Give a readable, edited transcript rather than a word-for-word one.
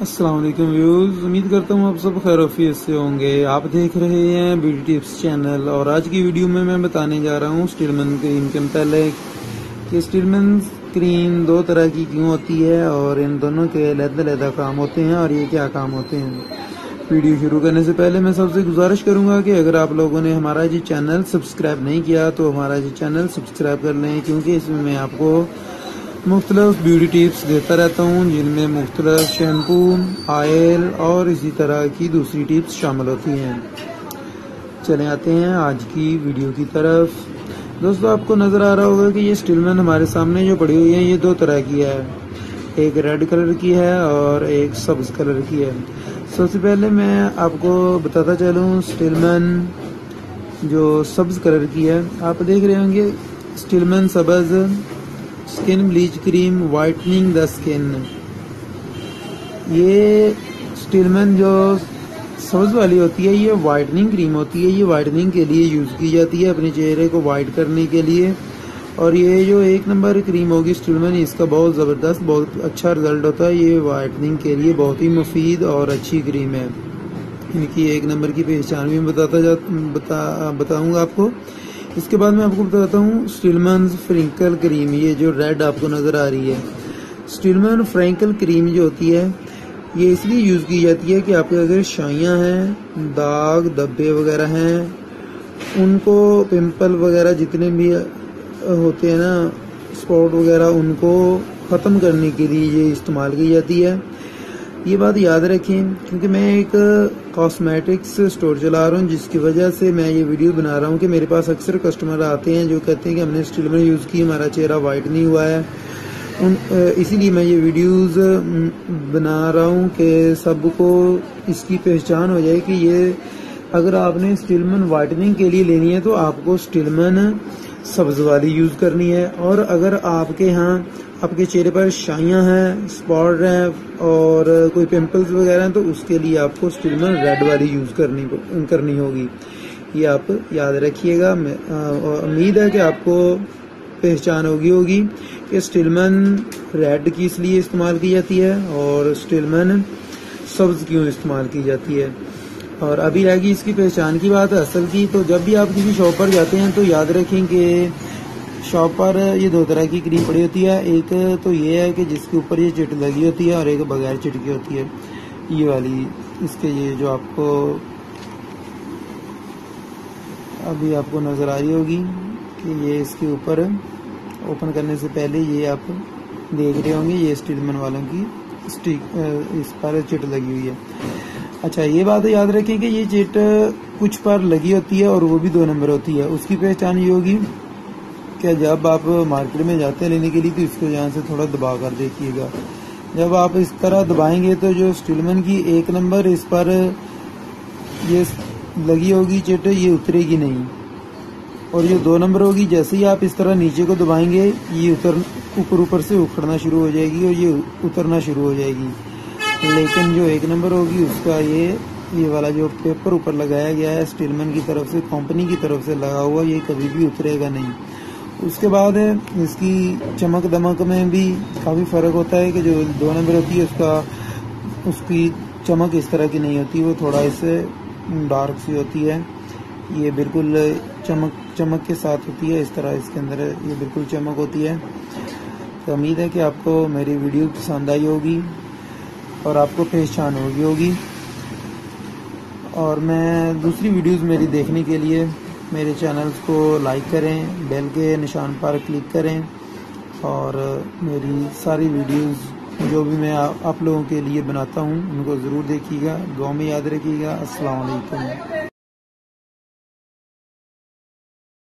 अस्सलाम वालेकुम व्यूज़, उम्मीद करता हूँ आप सब खैरियत से होंगे। आप देख रहे हैं ब्यूटी टिप्स चैनल और आज की वीडियो में मैं बताने जा रहा हूँ स्टीलमैन क्रीम के मुतालिक कि स्टीलमैन क्रीम दो तरह की क्यों होती है और इन दोनों के अलग-अलग काम होते हैं और ये क्या काम होते हैं। वीडियो शुरू करने से पहले मैं सबसे गुजारिश करूंगा कि अगर आप लोगों ने हमारा ये चैनल सब्सक्राइब नहीं किया तो हमारा ये चैनल सब्सक्राइब कर लें, क्योंकि इसमें मैं आपको मुख्तलिफ ब्यूटी टिप्स देता रहता हूँ जिनमें मुख्तलिफ शैम्पू, ऑयल और इसी तरह की दूसरी टिप्स शामिल होती हैं। चले आते हैं आज की वीडियो की तरफ। दोस्तों, आपको नज़र आ रहा होगा कि ये स्टीलमैन हमारे सामने जो पड़ी हुई है ये दो तरह की है, एक रेड कलर की है और एक सब्ज कलर की है। सबसे पहले मैं आपको बताता चलूँ स्टीलमैन जो सब्ज कलर की है, आप देख रहे होंगे स्टीलमैन सब्ज skin bleach cream whitening the skin. ये स्टीलमैन जो सब्ज वाली होती है ये वाइटनिंग क्रीम होती है। ये वाइटनिंग के लिए यूज़ की जाती है, अपने चेहरे को वाइट करने के लिए। और ये जो एक नंबर क्रीम होगी स्टीलमैन, इसका बहुत ज़बरदस्त, बहुत अच्छा रिजल्ट होता है। ये वाइटनिंग के लिए बहुत ही मुफीद और अच्छी क्रीम है। इनकी एक नंबर की पहचान भी बताऊंगा आपको। इसके बाद मैं आपको बताता हूँ स्टीलमैन फ्रिंकल क्रीम। ये जो रेड आपको नज़र आ रही है, स्टीलमैन फ्रिंकल क्रीम जो होती है ये इसलिए यूज़ की जाती है कि आपके अगर शाइयाँ हैं, दाग धब्बे वगैरह हैं, उनको पिंपल वगैरह जितने भी होते हैं ना, स्पॉट वगैरह, उनको ख़त्म करने के लिए ये इस्तेमाल की जाती है। ये बात याद रखें, क्योंकि मैं एक कॉस्मेटिक्स स्टोर चला रहा हूँ जिसकी वजह से मैं ये वीडियो बना रहा हूँ कि मेरे पास अक्सर कस्टमर आते हैं जो कहते हैं कि हमने स्टीलमैन यूज़ की, हमारा चेहरा वाइट नहीं हुआ है। इसीलिए मैं ये वीडियोस बना रहा हूँ कि सबको इसकी पहचान हो जाए कि ये अगर आपने स्टीलमैन वाइटनिंग के लिए लेनी है तो आपको स्टीलमैन सब्ज वाली यूज़ करनी है। और अगर आपके यहाँ आपके चेहरे पर शाइयाँ हैं, स्पॉट हैं और कोई पिंपल्स वगैरह हैं तो उसके लिए आपको स्टीलमैन रेड वाली यूज़ करनी होगी। ये आप याद रखिएगा। उम्मीद है कि आपको पहचान होगी कि स्टीलमैन रेड की इसलिए इस्तेमाल की जाती है और स्टीलमैन सब्ज क्यों इस्तेमाल की जाती है। और अभी रहेगी इसकी पहचान की बात असल की। तो जब भी आप किसी शॉप पर जाते हैं तो याद रखें कि शॉप पर ये दो तरह की क्रीम पड़ी होती है। एक तो ये है कि जिसके ऊपर ये चिट लगी होती है और एक बगैर चिट की होती है, ये वाली। इसके ये जो आपको अभी आपको नज़र आ रही होगी कि ये इसके ऊपर ओपन करने से पहले ये आप देख रहे होंगे ये स्टीलमैन वालों की इस पर चिट लगी हुई है। अच्छा, ये बात याद रखें कि ये चिट कुछ पर लगी होती है और वो भी 2 नंबर होती है। उसकी पहचान ये होगी कि जब आप मार्केट में जाते हैं लेने के लिए तो इसको यहाँ से थोड़ा दबा कर देखिएगा। जब आप इस तरह दबाएंगे तो जो स्टीलमैन की 1 नंबर इस पर ये लगी होगी चिट, ये उतरेगी नहीं। और ये 2 नंबर होगी, जैसे ही आप इस तरह नीचे को दबाएंगे ये ऊपर से उखड़ना शुरू हो जाएगी और ये उतरना शुरू हो जाएगी। लेकिन जो 1 नंबर होगी उसका ये वाला जो पेपर ऊपर लगाया गया है स्टीलमैन की तरफ से, कंपनी की तरफ से लगा हुआ, ये कभी भी उतरेगा नहीं। उसके बाद इसकी चमक दमक में भी काफ़ी फ़र्क होता है कि जो 2 नंबर होती है उसकी चमक इस तरह की नहीं होती, वो थोड़ा इससे डार्क सी होती है। ये बिल्कुल चमक के साथ होती है, इस तरह इसके अंदर ये बिल्कुल चमक होती है। तो उम्मीद है कि आपको मेरी वीडियो पसंद आई होगी और आपको पहचान होगी। और मैं दूसरी वीडियोस मेरी देखने के लिए मेरे चैनल्स को लाइक करें, बेल के निशान पर क्लिक करें और मेरी सारी वीडियोस जो भी मैं आप लोगों के लिए बनाता हूं उनको ज़रूर देखिएगा। दुआ में याद रखिएगा। अस्सलाम वालेकुम।